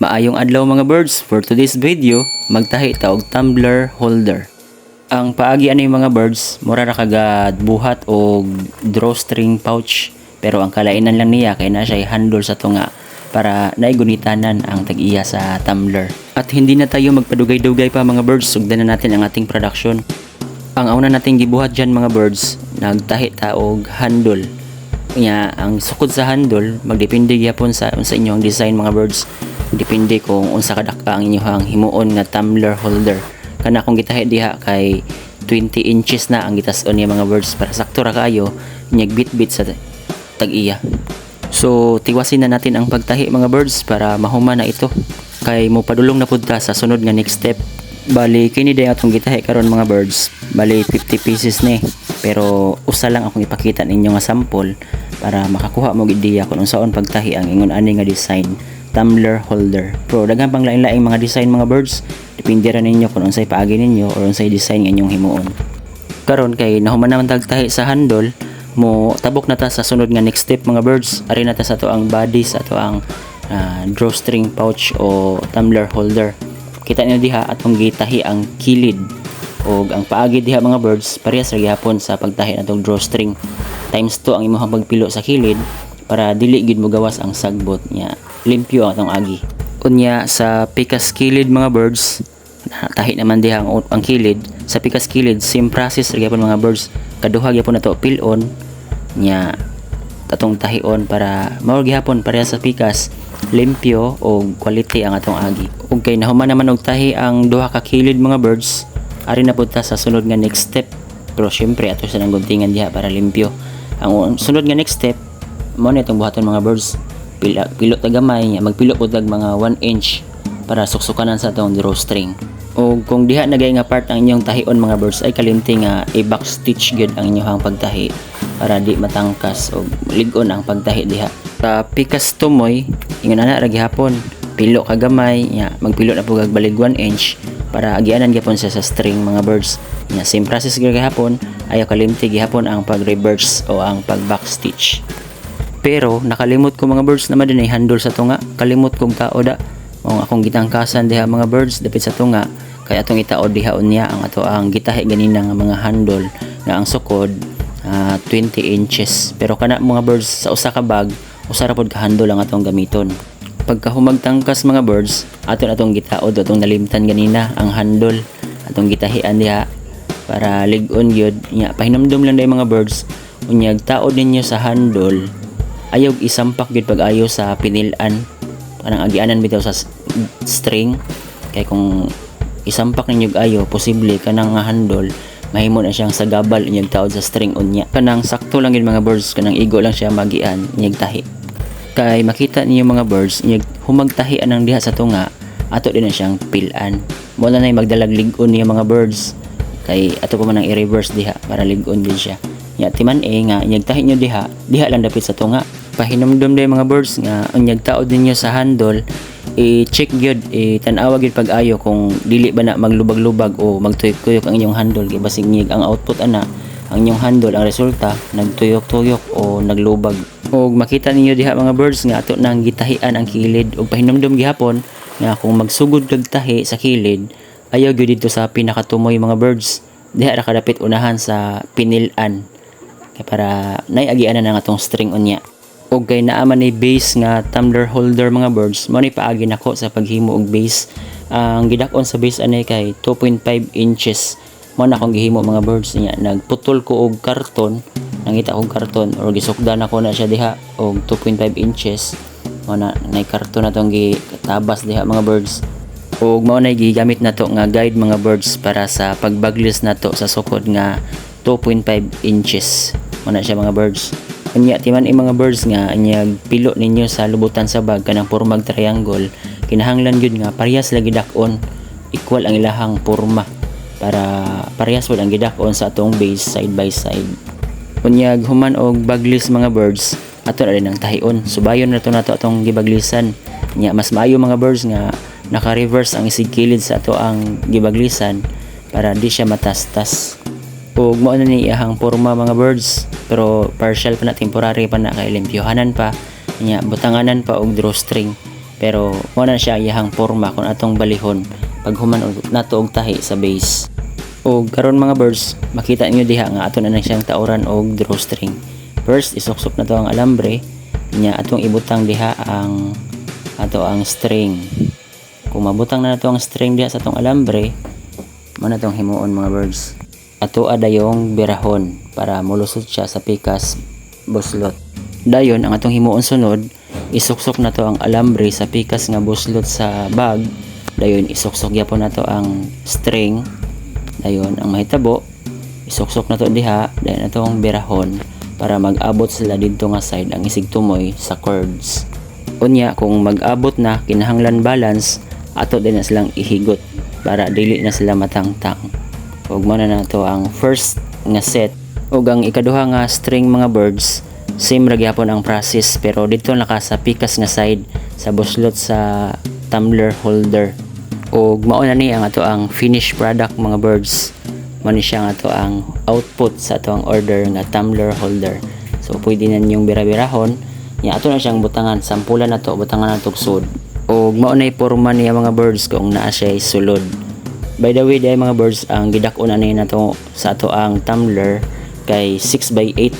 Maayong adlaw mga birds, for today's video, magtahi ta og tumbler holder. Ang paagi ani mga birds, mura ra kagad buhat og drawstring pouch, pero ang kalainan lang niya kay na siya handle sa tunga para naigunitanan ang tag-iya sa tumbler. At hindi na tayo magpadugay-dugay pa mga birds, sugdan na natin ang ating production. Ang una nating gibuhat dyan mga birds, nagtahi ta og handle. Nya ang sukod sa handle magdepende gyapon sa inyong design mga birds. Depende kung unsa kadaka ang inyong himuon nga tumbler holder. Kana kung gitahi diha kay 20 inches na ang gitas-on niya mga birds para sakto ra kayo nyag bit-bit sa tag-iya. So tiwasin na natin ang pagtahi mga birds para mahuman na ito. Kay mo padulong na pud ta sa sunod nga next step. Bali kini day atong gitahi karon mga birds. Bali 50 pieces ni. Pero usa lang akong ipakita ninyo nga sample para makakuha mo ideya kung unsaon pagtahi ang ingon ani nga design tumbler holder. Pero daghan pang lain-laing mga design mga birds. Depende ra ninyo kung unsay paagi ninyo or unsay design nga inyong himuon. Karon kay nahuman naman tagtahi sa handle, mo tabok na ta sa sunod nga next step mga birds. Ari na ta sa to ang body sa to ang drawstring pouch o tumbler holder. Kita niyo diha atong gitahi ang kilid o ang paagi diha mga birds parehas ra gyapon sa pagtahi natong drawstring. Times 2 ang imong pagpilo sa kilid para dili gid mo gawas ang sagbot niya. Limpyo ang atong agi. Unya sa pikas kilid mga birds, tahi naman diha ang kilid. Sa pikas kilid same process ra gyapon mga birds. Kaduha gyapon nato pilon nya tatong tahion para mao gyapon parehas sa pikas, limpyo o quality ang atong agi. Ug kay nahuman naman og tahi ang duha ka kilid mga birds, ari na pud ta sa sunod nga next step. Pero syempre ato sa nangguntingan diha para limpyo. Ang sunod nga next step mo na itong buhaton mga birds. Pilo ta gamay nya magpilo pud mga 1 inch para suksukanan sa atong drawstring. O kung diha nagay nga part ang inyong tahion mga birds ay kalimti nga i-back stitch gyud ang inyong pagtahi para di matangkas o lig-on ang pagtahi diha. Sa pikas tumoy ingon ana ra gihapon pilo ka gamay nya magpilo na pud balig 1 inch para agianan gyapon sa string mga birds. Nya same process gyud gihapon ayaw kalimti gihapon ang pag-reverse o ang pag-back stitch. Pero nakalimot ko mga birds naman din ay handle sa tunga. Kalimot kong taod ang akong gitangkasan diha mga birds dapit sa tunga kay atong itaod diha unya ang ato ang gitahi ganina nga mga handle nga ang sukod 20 inches. Pero kana mga birds sa usa ka bag usa ra pod ka handle ang atong gamiton. Pagka humagtangkas mga birds atong gitaod atong nalimtan ganina ang handle atong gitahian diha para lig-on gyud nya pahinumdum lang day mga birds unyag taod ninyo sa handle ayaw isampak gyud pag-ayo sa pinilan kanang agianan bitaw sa string kay kung isampak ninyo ayo posible kanang nga handle mahimo na siyang sagabal inyag taod sa string unya kanang sakto lang gyud mga birds kanang igo lang siya magian inyag tahi kay makita niyo mga birds inyag humagtahi anang diha sa tunga ato din na siyang pilan mo na nay magdalag lig-on niya mga birds kay ato pa man ang i-reverse diha para lig-on din siya nya timan nga inyag tahi nyo diha lang dapit sa tunga. Pahinumdum day mga birds nga unyag taod ninyo sa handle i-check gyud tan-awa gyud pag-ayo kung dili ba na maglubag-lubag o magtuyok-tuyok ang inyong handle kay basig nyig ang output ana ang inyong handle ang resulta nagtuyok-tuyok o naglubag. Og makita ninyo diha mga birds nga ato nang gitahian ang kilid og pahinumdum gihapon nga kung magsugod kag tahi sa kilid ayaw gyud dito sa pinakatumoy mga birds diha ra kadapit unahan sa pinilan kay para naiagianan ang atong string unya. Og kay naa man ni base nga tumbler holder mga birds mo ni paagi nako sa paghimo og base. Ang gidak-on sa base anay kay 2.5 inches mo na akong gihimo mga birds niya. Nagputol ko og karton, nangita og karton or gisukdan ako na siya diha og 2.5 inches mo na nay karton na tong gitabas diha mga birds. Og mao na gigamit nato nga guide mga birds para sa pagbaglis nato sa sukod nga 2.5 inches mo na siya mga birds. Unya timan mga birds nga anyag pilo ninyo sa lubutan sa bag kanang pormag triangle kinahanglan gyud nga parehas lagi dak-on equal ang ilahang porma para parehas pod ang gidak-on sa atong base side by side. Unyag human og baglis mga birds ato na rin ang tahion subayon na to nato atong gibaglisan nya mas maayo mga birds nga naka-reverse ang isig kilid sa ato ang gibaglisan para di siya matastas. Ug mao na ni iyahang porma mga birds pero partial pa na temporary pa na kay limpyohanan pa nya butanganan pa og drawstring pero mo na siya iyahang porma kung atong balihon pag human nato og tahi sa base. O karon mga birds, makita niyo diha nga aton na siyang tauran og drawstring. First isuksok na to ang alambre nya atong ibutang diha ang string. Kung mabutang na nato ang string diha sa atong alambre, mo na tong himuon mga birds. Ato adayong birahon para mulusot siya sa pikas buslot. Dayon ang atong himuon sunod, isuksok na to ang alambre sa pikas nga buslot sa bag. Dayon isuksok gyapon na to ang string. Dayon ang mahitabo, isuksok na to diha, dayon atong birahon para mag-abot sila didto nga side ang isig tumoy sa cords. Unya kung mag-abot na kinahanglan balance, ato din na silang ihigot para dili na sila matangtang. Ug mo na to ang first nga set. Ug ang ikaduha nga string mga birds, same ra gyapon ang process pero dito naka sa pikas nga side sa buslot sa tumbler holder. Ug mao na ni ang ato ang finished product mga birds. Mao ni siya nga ato ang output sa ato ang order nga tumbler holder. So pwede na ninyong bira-birahon. Nya ato na siyang butangan, sampulan na to, butangan na to sud. Ug mao na porma niya mga birds kung naa siya sulod. By the way, mga birds, ang gidak-on na to sa ato ang tumbler kay 6x8.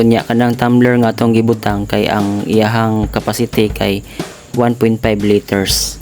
Unya kanang tumbler nga atong gibutang kay ang iyahang capacity kay 1.5 liters.